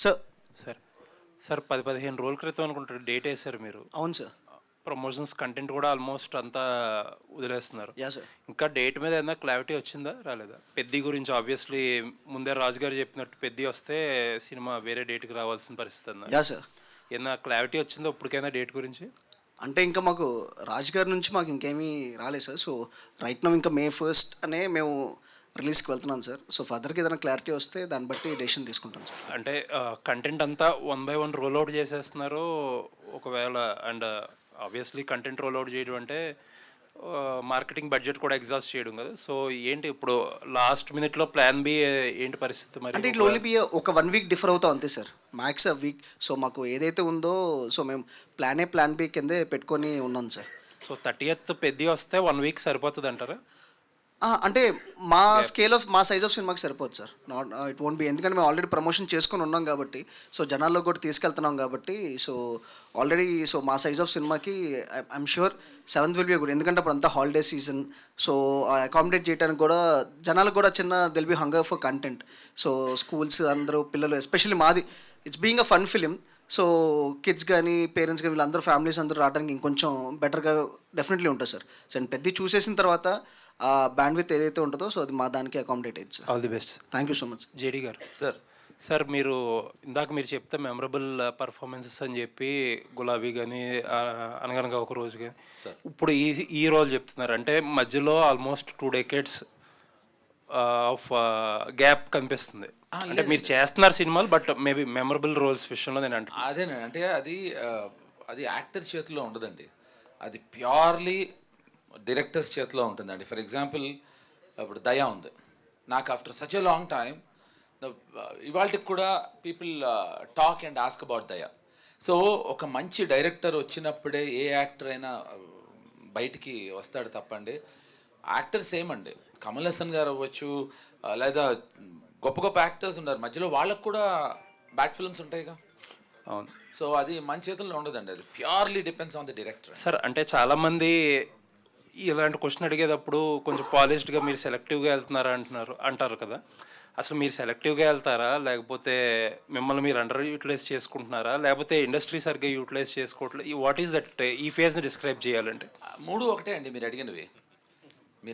Sir sir sir 10-15 రోజుల క్రితం అనుకుంటారు డేట్ వేశారు మీరు. అవును సార్. ప్రమోషన్స్ కంటెంట్ కూడా ఆల్మోస్ట్ అంతా వదిలేస్తున్నారు. Yeah sir. ఇంకా డేట్ మీద ఏదైనా క్లారిటీ వచ్చిందా రాలేదా? పెద్ది గురించి ఆబ్వియస్లీ ముందే రాజు గారు చెప్పినట్టు పెద్ది వస్తే సినిమా వేరే డేట్కి రావాల్సిన పరిస్థితి అన్నారు. Yeah sir. ఏదైనా క్లారిటీ వచ్చిందా ఇప్పటికైనా డేట్ గురించి? అంటే ఇంకా మాకు రాజ్ గారి నుంచి మాకు ఇంకేమీ రాలేదు సార్. సో రైట్ నౌ ఇంకా May 1st అనే మేము రిలీజ్కి వెళ్తున్నాం సార్. సో ఫర్దర్గా ఏదైనా క్లారిటీ వస్తే దాన్ని బట్టి డెసిషన్ తీసుకుంటాం సార్. అంటే కంటెంట్ అంతా 1 by 1 రోల్ అవుట్ చేసేస్తున్నారు ఒకవేళ. And obviously content roll out చేయడం అంటే మార్కెటింగ్ బడ్జెట్ కూడా ఎగ్జాస్ట్ చేయడం కదా. సో ఏంటి ఇప్పుడు లాస్ట్ మినిట్లో ప్లాన్ బి ఏంటి పరిస్థితి మరి? అంటే ఇట్లా ఓన్లీ బి ఒక 1 వీక్ డిఫర్ అవుతాం అంతే సార్, మ్యాక్స్ వీక్. సో మాకు ఏదైతే ఉందో సో మేము ప్లాన్ బి కిందే పెట్టుకొని ఉన్నాం సార్. సో 30th పెద్ది వస్తే 1 వీక్ సరిపోతుంది అంటారా? అంటే మా స్కేల్ ఆఫ్ మా సైజ్ ఆఫ్ సినిమాకి సరిపోదు sir. Not it won't be, ఎందుకంటే మేము ఆల్రెడీ ప్రమోషన్ చేసుకొని ఉన్నాం కాబట్టి, సో జనాల్లో కూడా తీసుకెళ్తున్నాం కాబట్టి, సో ఆల్రెడీ సో మా సైజ్ ఆఫ్ సినిమాకి I'm sure 7th will be good. ఎందుకంటే అప్పుడు అంతా హాలిడే సీజన్. సో అకామిడేట్ చేయడానికి కూడా జనాలకు కూడా చిన్న దిల్ బి hunger for content. So schools అందరూ పిల్లలు, ఎస్పెషల్లీ మాది it's being a fun film. So kids కానీ పేరెంట్స్ కానీ వీళ్ళందరూ ఫ్యామిలీస్ అందరూ రావడానికి ఇంకొంచెం బెటర్గా డెఫినెట్లీ ఉంటుంది సార్. సో నేను పెద్ద చూసేసిన తర్వాత ఆ బ్యాండ్ విత్ ఏదైతే ఉంటుందో సో అది మా దానికి అకామిడేట్ అయ్యింది sir. All the best. Thank you so much. JD garu sir. Sir మీరు ఇందాక మీరు చెప్తే మెమరబుల్ పర్ఫార్మెన్సెస్ అని చెప్పి గులాబీ కానీ అనగనగా ఒక రోజు కానీ, ఇప్పుడు ఈ రోజు చెప్తున్నారు అంటే మధ్యలో ఆల్మోస్ట్ 2 decades ఆఫ్ గ్యాప్ కనిపిస్తుంది. అంటే మీరు చేస్తున్నారు సినిమాలు, బట్ మేబీ మెమరబుల్ రోల్స్ విషయంలో నేను అంటే అదేనండి. అంటే అది యాక్టర్ చేతిలో ఉండదండి, అది ప్యూర్లీ డైరెక్టర్స్ చేతిలో ఉంటుందండి. ఫర్ ఎగ్జాంపుల్ ఇప్పుడు దయా ఉంది, నాకు after such a long time ఇవాళకి కూడా people talk and ask about దయా. సో ఒక మంచి డైరెక్టర్ వచ్చినప్పుడే ఏ యాక్టర్ అయినా బయటికి వస్తాడు తప్పండి. యాక్టర్స్ ఏమండి, కమల్ హాసన్ గారు అవ్వచ్చు, లేదా గొప్ప గొప్ప యాక్టర్స్ ఉన్నారు మధ్యలో, వాళ్ళకు కూడా బ్యాడ్ ఫిల్మ్స్ ఉంటాయిగా. అవును. సో అది మన చేతుల్లో ఉండదండి, అది purely depends on the director. Sir అంటే చాలామంది ఇలాంటి క్వశ్చన్ అడిగేటప్పుడు కొంచెం పాలిష్డ్గా మీరు సెలెక్టివ్గా వెళ్తున్నారా అంటారు కదా. అసలు మీరు సెలెక్టివ్గా వెళ్తారా, లేకపోతే మిమ్మల్ని మీరు అండర్ యూటిలైజ్ చేసుకుంటున్నారా, లేకపోతే ఇండస్ట్రీ సరిగ్గా యూటిలైజ్ చేసుకోవట్లేదు? వాట్ ఈస్ దట్ ఈ ఫేజ్ని డిస్క్రైబ్ చేయాలంటే? 3 ఒకటే అండి. మీరు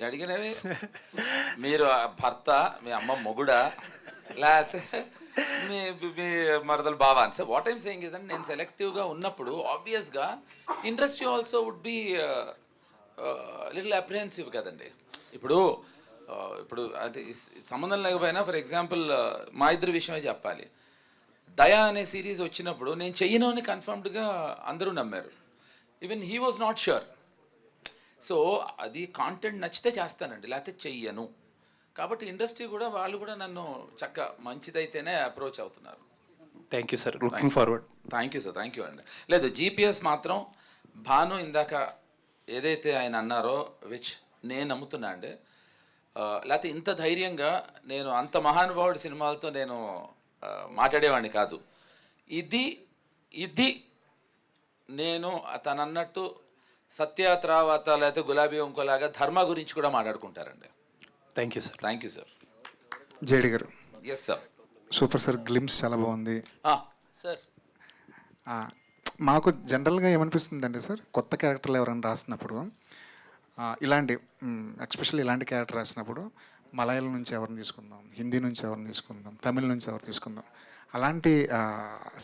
అడిగినవి మీరు భర్త, మీ అమ్మ మొగుడా, లేకపోతే మీ మరదలు బావా అని. Sir what I'm saying is అంటే నేను సెలెక్టివ్గా ఉన్నప్పుడు ఆబ్వియస్గా industry also would be little apprehensive కదండి. ఇప్పుడు అంటే సంబంధం లేకపోయినా ఫర్ ఎగ్జాంపుల్ మా ఇద్దరి విషయమే చెప్పాలి. దయా అనే సిరీస్ వచ్చినప్పుడు నేను చెయ్యను అని కన్ఫర్మ్డ్గా అందరూ నమ్మారు. Even he was not sure. So అది కాంటెంట్ నచ్చితే చేస్తానండి, లేకపోతే చెయ్యను. కాబట్టి ఇండస్ట్రీ కూడా వాళ్ళు కూడా నన్ను చక్కగా మంచిదైతేనే అప్రోచ్ అవుతున్నారు. Thank you sir, looking forward. Thank you sir, thank you అండి. లేదు జీపీఎస్ మాత్రం భాను ఇందాక ఏదైతే ఆయన అన్నారో విచ్ నేను నమ్ముతున్నా అండి. లేకపోతే ఇంత ధైర్యంగా నేను అంత మహానుభావుడి సినిమాలతో నేను మాట్లాడేవాడిని కాదు. ఇది నేను తను అన్నట్టు సత్య తర్వాత లేకపోతే గులాబీ ఇంకోలాగా ధర్మ గురించి కూడా మాట్లాడుకుంటారండి. Thank you sir. Thank you sir. JD garu. Yes sir. Super sir, glimpse చాలా బాగుంది సార్. మాకు జనరల్గా ఏమనిపిస్తుందంటే సార్, కొత్త క్యారెక్టర్లు ఎవరైనా రాసినప్పుడు ఇలాంటి ఎస్పెషల్లీ ఇలాంటి క్యారెక్టర్ రాసినప్పుడు మలయాళం నుంచి ఎవరిని తీసుకుందాం, హిందీ నుంచి ఎవరిని తీసుకుందాం, తమిళ నుంచి ఎవరు తీసుకుందాం, అలాంటి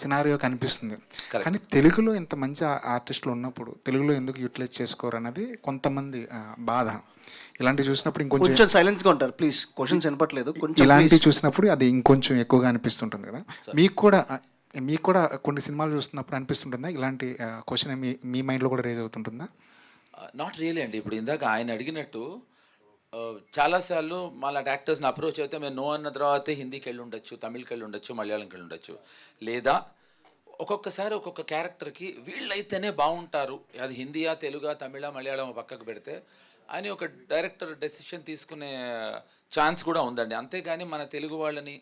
సినారియో కనిపిస్తుంది. కానీ తెలుగులో ఇంత మంచి ఆర్టిస్టులు ఉన్నప్పుడు తెలుగులో ఎందుకు యూటిలైజ్ చేసుకోరు అన్నది కొంతమంది బాధ. ఇలాంటివి చూసినప్పుడు ఇంకొంచెం సైలెన్స్గా ఉంటారు ప్లీజ్, క్వశ్చన్స్ వినపట్లేదు కొంచెం. ఇలాంటివి చూసినప్పుడు అది ఇంకొంచెం ఎక్కువగా అనిపిస్తుంటుంది కదా. మీకు కూడా కొన్ని సినిమాలు చూస్తున్నప్పుడు అనిపిస్తుంటుందా ఇలాంటి క్వశ్చన్ మీ మైండ్లో కూడా రేజ్ అవుతుంటుందా? నాట్ రియలీ అండి. ఇప్పుడు ఇందాక ఆయన అడిగినట్టు చాలాసార్లు మాలాంటి యాక్టర్స్ని అప్రోచ్ అయితే మేము నో అన్న తర్వాత హిందీకి వెళ్ళి ఉండొచ్చు, తమిళ్కి వెళ్ళి ఉండొచ్చు, మలయాళంకి వెళ్ళి ఉండొచ్చు, లేదా ఒక్కొక్కసారి ఒక్కొక్క క్యారెక్టర్కి వీళ్ళైతేనే బాగుంటారు, అది హిందీయా తెలుగా తమిళ మలయాళం పక్కకు పెడితే అని ఒక డైరెక్టర్ డెసిషన్ తీసుకునే ఛాన్స్ కూడా ఉందండి. అంతేగాని మన తెలుగు వాళ్ళని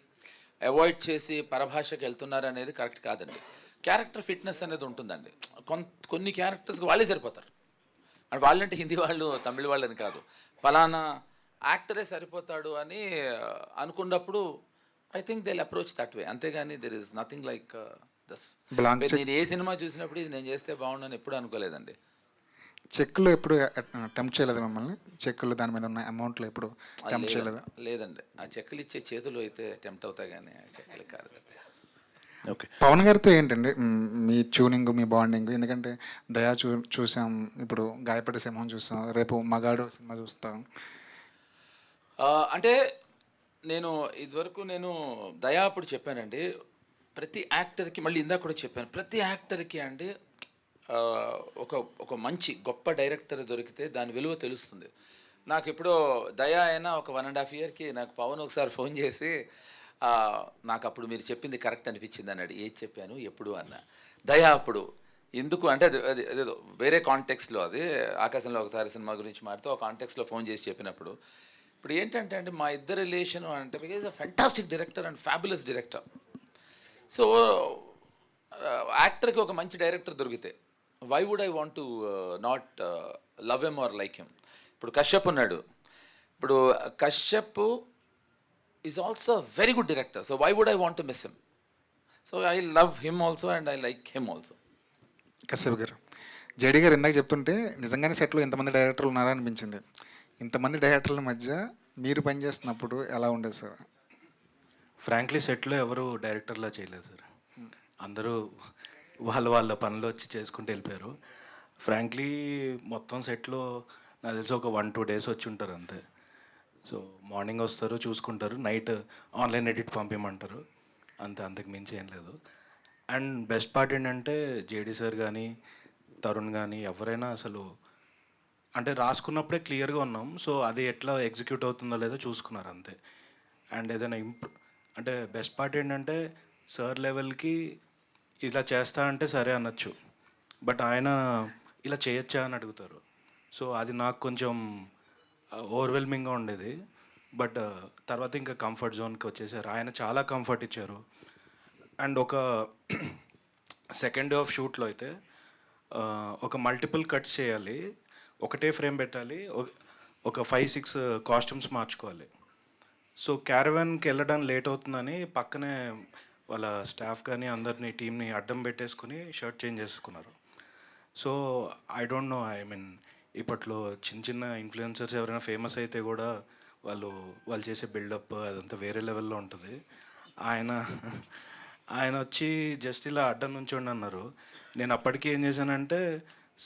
అవాయిడ్ చేసి పరభాషకు వెళ్తున్నారు అనేది కరెక్ట్ కాదండి. క్యారెక్టర్ ఫిట్నెస్ అనేది ఉంటుందండి. కొన్ని క్యారెక్టర్స్కి వాళ్ళే సరిపోతారు. అండ్ వాళ్ళంటే హిందీ వాళ్ళు తమిళ వాళ్ళని కాదు, ఫలానా యాక్టరే సరిపోతాడు అని అనుకున్నప్పుడు I think they approach that way, అంతేగాని there is nothing like this. Blank check. నేను ఏ సినిమా చూసినప్పుడు ఇది నేను చేస్తే బాగుండని ఎప్పుడు అనుకోలేదండి. చెక్కులు ఎప్పుడు టెంప్ట్ చేయలేదు మిమ్మల్ని? చెక్కులు దాని మీద ఉన్న అమౌంట్లు ఎప్పుడు టెంప్ట్ చేయలేదా? లేదండి, ఆ చెక్కులు ఇచ్చే చేతులు అయితే టెంప్ట్ అవుతాయి కానీ ఆ చెక్కులు కాదు కదా. ఓకే. పవన్ గారితో ఏంటండి మీ ట్యూనింగ్, మీ బాండింగ్? ఎందుకంటే దయా చూసాం, ఇప్పుడు గాయపడే సింహం చూస్తాం, రేపు మగాడు సినిమా చూస్తాం. అంటే నేను ఇదివరకు దయా అప్పుడు చెప్పానండి, ప్రతి యాక్టర్కి, మళ్ళీ ఇందాక కూడా చెప్పాను, ప్రతి యాక్టర్కి అండి ఒక మంచి గొప్ప డైరెక్టర్ దొరికితే దాని విలువ తెలుస్తుంది. నాకు ఎప్పుడో దయా అయినా ఒక 1.5 yearకి నాకు పవన్ ఒకసారి ఫోన్ చేసి నాకు అప్పుడు మీరు చెప్పింది కరెక్ట్ అనిపించింది అన్నాడు. ఏది చెప్పాను ఎప్పుడు అన్న. దయా అప్పుడు ఎందుకు అంటే అది అదేదో వేరే కాంటెక్స్లో, అది ఆకాశంలో ఒక తార సినిమా గురించి మాట్లాడుతూ ఒక కాంటెక్స్లో ఫోన్ చేసి చెప్పినప్పుడు, ఇప్పుడు ఏంటంటే అండి మా ఇద్దరు రిలేషన్ అంటే because a fantastic director and fabulous director. So యాక్టర్కి ఒక మంచి డైరెక్టర్ దొరికితే why would I want to not love him or like him. ఇప్పుడు కశ్యప్ ఉన్నాడు, ఇప్పుడు Kashyap is also very good director, so why would I want to miss him. So I love him also and I like him also. Kashyap garu, JD గారు ఇందాక చెప్తుంటే నిజంగానే సెట్లో ఇంతమంది డైరెక్టర్లు ఉన్నారా అనిపించింది. ఇంతమంది డైరెక్టర్ల మధ్య మీరు పనిచేస్తున్నప్పుడు ఎలా ఉండేది సార్? ఫ్రాంక్లీ సెట్లో ఎవరు డైరెక్టర్లా చేయలేదు సార్. అందరూ వాళ్ళ పనులు వచ్చి చేసుకుంటూ వెళ్ళిపోయారు. ఫ్రాంక్లీ మొత్తం సెట్లో నాకు తెలిసి ఒక 1-2 days వచ్చి ఉంటారు అంతే. సో మార్నింగ్ వస్తారు, చూసుకుంటారు, నైట్ ఆన్లైన్ ఎడిట్ పంపించమంటారు అంతే, అంతకు మించి ఏం లేదు. అండ్ బెస్ట్ పార్ట్ ఏంటంటే జేడీ సార్ కానీ తరుణ్ కానీ ఎవరైనా అసలు అంటే రాసుకున్నప్పుడే క్లియర్గా ఉన్నాం, సో అది ఎట్లా ఎగ్జిక్యూట్ అవుతుందో లేదో చూసుకున్నారు అంతే. అండ్ ఏదైనా అంటే బెస్ట్ పార్ట్ ఏంటంటే సార్ లెవెల్కి ఇలా చేస్తా అంటే సరే అనొచ్చు, బట్ ఆయన ఇలా చేయొచ్చా అని అడుగుతారు. సో అది నాకు కొంచెం ఓవర్వెల్మింగ్గా ఉండేది. బట్ తర్వాత ఇంకా కంఫర్ట్ జోన్కి వచ్చేసారు. ఆయన చాలా కంఫర్ట్ ఇచ్చారు. అండ్ ఒక సెకండ్ డే ఆఫ్ షూట్లో అయితే ఒక మల్టిపుల్ కట్స్ చేయాలి, ఒకటే ఫ్రేమ్ పెట్టాలి, ఒక 5-6 కాస్ట్యూమ్స్ మార్చుకోవాలి. సో క్యారవాన్కి వెళ్ళడం లేట్ అవుతుందని పక్కనే వాళ్ళ స్టాఫ్ కానీ అందరినీ టీంని అడ్డం పెట్టేసుకుని షర్ట్ చేంజ్ చేసుకున్నారు. So I don't know, I mean ఇప్పట్లో చిన్న ఇన్ఫ్లుయెన్సర్స్ ఎవరైనా ఫేమస్ అయితే కూడా వాళ్ళు చేసే బిల్డప్ అదంతా వేరే లెవెల్లో ఉంటుంది. ఆయన వచ్చి జస్ట్ ఇలా అడ్డం నుంచోండి అన్నారు. నేను అప్పటికి ఏం చేశానంటే,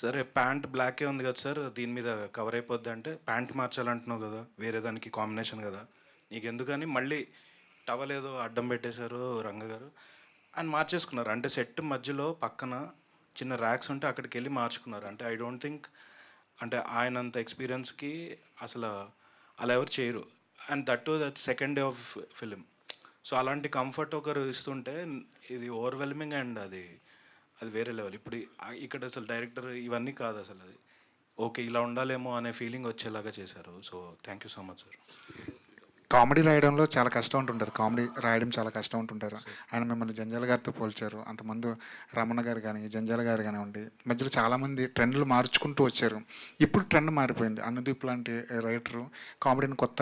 సరే ప్యాంట్ బ్లాకే ఉంది కదా సార్, దీని మీద కవర్ అయిపోద్ది అంటే, ప్యాంట్ మార్చాలంటున్నావు కదా, వేరే దానికి కాంబినేషన్ కదా నీకు ఎందుకని మళ్ళీ టవల్ ఏదో అడ్డం పెట్టేశారు రంగ గారు అని మార్చేసుకున్నారు. అంటే సెట్ మధ్యలో పక్కన చిన్న ర్యాక్స్ ఉంటే అక్కడికి వెళ్ళి మార్చుకున్నారు. అంటే ఐ డోంట్ థింక్ అంటే ఆయనంత ఎక్స్పీరియన్స్కి అసలు అలా ఎవరు చేయరు. And that second day of film. So అలాంటి కంఫర్ట్ ఒకరు ఇస్తుంటే ఇది ఓవర్వెల్మింగ్ అండ్ అది వేరే లెవెల్. ఇప్పుడు ఇక్కడ అసలు డైరెక్టర్ ఇవన్నీ కాదు, అసలు అది ఓకే ఇలా ఉండాలేమో అనే ఫీలింగ్ వచ్చేలాగా చేశారు. So thank you so much sir. Comedy రాయడంలో చాలా కష్టం ఉంటుంటారు, కామెడీ రాయడం చాలా కష్టం ఉంటుంటారు. ఆయన మిమ్మల్ని జంజాల గారితో పోల్చారు. అంతమంది రమణ గారు కానీ జంజాల గారు కానివ్వండి, మధ్యలో చాలామంది ట్రెండ్లు మార్చుకుంటూ వచ్చారు. ఇప్పుడు ట్రెండ్ మారిపోయింది. అనుదీప్ లాంటి రైటరు కామెడీని కొత్త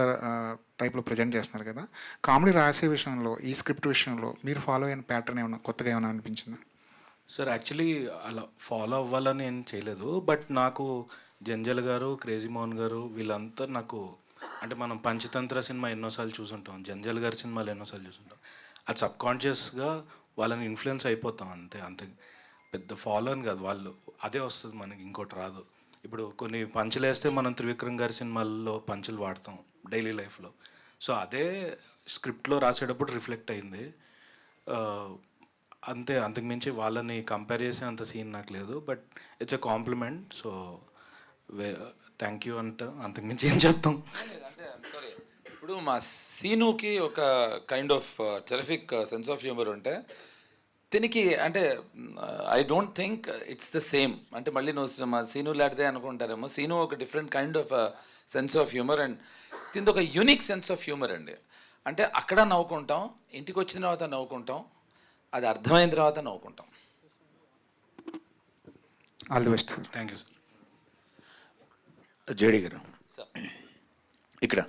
టైప్లో ప్రజెంట్ చేస్తున్నారు కదా. కామెడీ రాసే విషయంలో, ఈ స్క్రిప్ట్ విషయంలో మీరు ఫాలో అయిన ప్యాటర్న్ ఏమైనా కొత్తగా ఏమైనా అనిపించిందా? సార్ యాక్చువల్లీ అలా ఫాలో అవ్వాలని ఏం చేయలేదు, బట్ నాకు జంజల్ గారు, క్రేజీ మోహన్ గారు వీళ్ళంతా నాకు అంటే మనం పంచతంత్ర సినిమా ఎన్నోసార్లు చూసుంటాం, జంజల్ గారి సినిమాలు ఎన్నోసార్లు చూసుంటాం. అది సబ్కాన్షియస్గా వాళ్ళని ఇన్ఫ్లుయెన్స్ అయిపోతాం అంతే పెద్ద ఫాలో అని కాదు, వాళ్ళు అదే వస్తుంది మనకి, ఇంకోటి రాదు. ఇప్పుడు కొన్ని పంచులు వేస్తే మనం త్రివిక్రమ్ గారి సినిమాల్లో పంచులు వాడతాం డైలీ లైఫ్లో. సో అదే స్క్రిప్ట్లో రాసేటప్పుడు రిఫ్లెక్ట్ అయింది అంతే. అంతకుమించి వాళ్ళని కంపేర్ చేసే అంత సీన్ నాకు లేదు, but it's a compliment. So thank you అంతకుమించి ఏం చెప్తాం. అంటే సారీ, ఇప్పుడు మా సీనుకి ఒక kind of terrific sense of humour ఉంటే దీనికి అంటే I don't think it's the same. అంటే మళ్ళీ నువ్వు మా సీను లాంటిదే అనుకుంటారేమో. సీను ఒక different kind of sense of humour and దీనికి ఒక యూనిక్ సెన్స్ ఆఫ్ హ్యూమర్ అండి. అంటే అక్కడ నవ్వుకుంటాం, ఇంటికి వచ్చిన తర్వాత నవ్వుకుంటాం, అది అర్థమైన తర్వాత నవ్వుకుంటాం. All the best sir. Thank you sir. JD garu, sir ఇక్కడ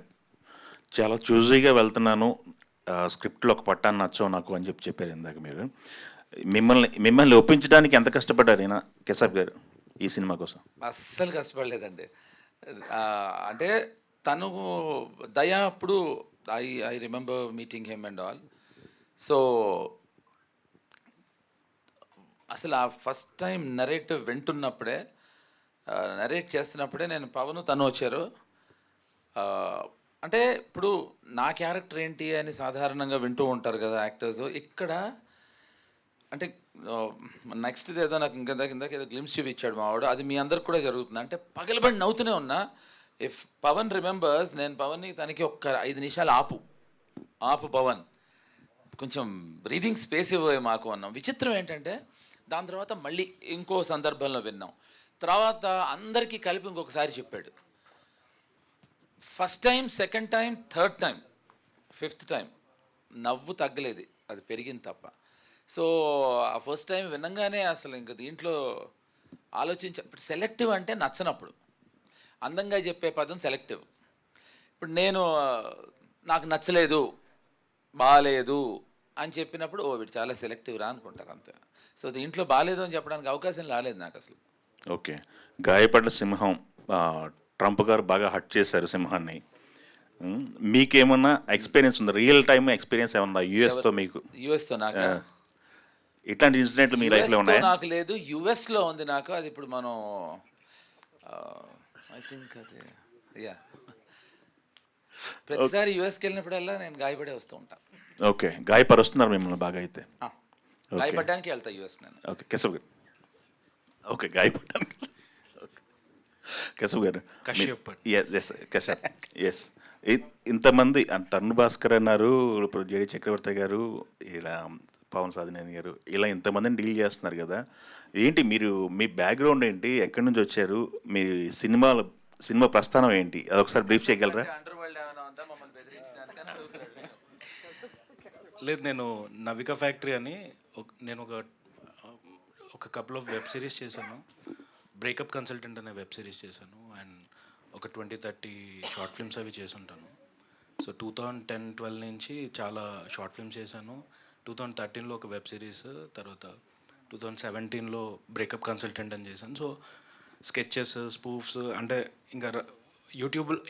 చాలా చూజీగా వెళ్తున్నాను, స్క్రిప్ట్లో ఒక పట్టాన్ని నచ్చవు నాకు అని చెప్పారు ఇందాక మీరు. మిమ్మల్ని ఒప్పించడానికి ఎంత కష్టపడ్డారు ఈయన కేశవ్ గారు ఈ సినిమా కోసం? అస్సలు కష్టపడలేదండి. అంటే తను దయ అప్పుడు I remember meeting him and all. So అసలు ఆ ఫస్ట్ టైం నరేటివ్ వింటున్నప్పుడే, నరేట్ చేస్తున్నప్పుడే నేను పవన్ తను వచ్చారు. అంటే ఇప్పుడు నా క్యారెక్టర్ ఏంటి అని సాధారణంగా వింటూ ఉంటారు కదా యాక్టర్స్. ఇక్కడ అంటే నెక్స్ట్ ఏదో నాకు ఇందాక ఏదో గ్లిమ్స్ చూపించాడు మావాడు, అది మీ అందరికి కూడా జరుగుతుంది. అంటే పగలబడి నవ్వుతూనే ఉన్నా. ఇఫ్ పవన్ రిమెంబర్స్, నేను పవన్ని తనకి ఒక్క 5 నిమిషాలు ఆపు పవన్, కొంచెం బ్రీదింగ్ స్పేస్ ఇవ్వే మాకు అన్నాం. విచిత్రం ఏంటంటే దాని తర్వాత మళ్ళీ ఇంకో సందర్భంలో విన్నాం. తర్వాత అందరికీ కలిపి ఇంకొకసారి చెప్పాడు. First time, second time, third time, fifth time నవ్వు తగ్గలేదు, అది పెరిగింది తప్ప. సో ఆ ఫస్ట్ టైం వినంగానే అసలు ఇంక దీంట్లో ఇప్పుడు సెలెక్టివ్ అంటే నచ్చనప్పుడు, అందంగా చెప్పే పదం సెలెక్టివ్. ఇప్పుడు నేను నాకు నచ్చలేదు, బాగాలేదు అని చెప్పినప్పుడు వీడు చాలా సెలెక్టివ్ రా అనుకుంటారు అంతే. సో దీంట్లో బాగాలేదు అని చెప్పడానికి అవకాశం రాలేదు నాకు అసలు. ఓకే, గాయపడ్డ సింహం, ట్రంప్ గారు బాగా హట్ చేశారు సింహాన్ని. మీకేమన్నా ఎక్స్పీరియన్స్ ఉందా, రియల్ టైమ్ ఎక్స్పీరియన్స్ ఏమన్నా యుఎస్తో మీకు? యుఎస్తో నాకు ఇట్లాంటి ఇన్సిడెంట్లు మీ లైఫ్లో ఉన్నాయా? నాకు లేదు, యుఎస్లో ఉంది నాకు. అది ఇప్పుడు మనం ఐ థింక్ అది ప్రతిసారి యుఎస్కి వెళ్ళినప్పుడల్లా నేను గాయపడే వస్తూ ఉంటాను. ఓకే, గాయపరుస్తున్నారు మిమ్మల్ని బాగా అయితే? గాయపడడానికి వెళ్తా యుఎస్ నేను. ఓకే కేశవ్ గారు. ఓకే, గాయపడడానికి. కేశవ్ గారు, కశ్యప్, ఎస్. ఇంతమంది తరుణ్ భాస్కర్ అన్నారు, ఇప్పుడు జేడి చక్రవర్తి గారు, ఇలా పవన్ సాధినేని గారు, ఇలా ఇంతమందిని డీల్ చేస్తున్నారు కదా. ఏంటి మీరు, మీ బ్యాక్గ్రౌండ్ ఏంటి, ఎక్కడి నుంచి వచ్చారు, మీ సినిమా ప్రస్థానం ఏంటి, అదొకసారి బ్రీఫ్ చేయగలరా? లేదు, నేను నవిక ఫ్యాక్టరీ అని నేను ఒక కపుల్ ఆఫ్ వెబ్ సిరీస్ చేశాను. బ్రేకప్ కన్సల్టెంట్ అనే వెబ్ సిరీస్ చేశాను. అండ్ ఒక 20-30 షార్ట్ ఫిల్మ్స్ అవి చేసుంటాను. సో 2010-12 నుంచి చాలా షార్ట్ ఫిల్మ్స్ చేశాను. 2013లో ఒక వెబ్ సిరీస్, తర్వాత 2017లో బ్రేకప్ కన్సల్టెంట్ అని చేశాను. సో స్కెచెస్, స్పూఫ్స్, అంటే ఇంకా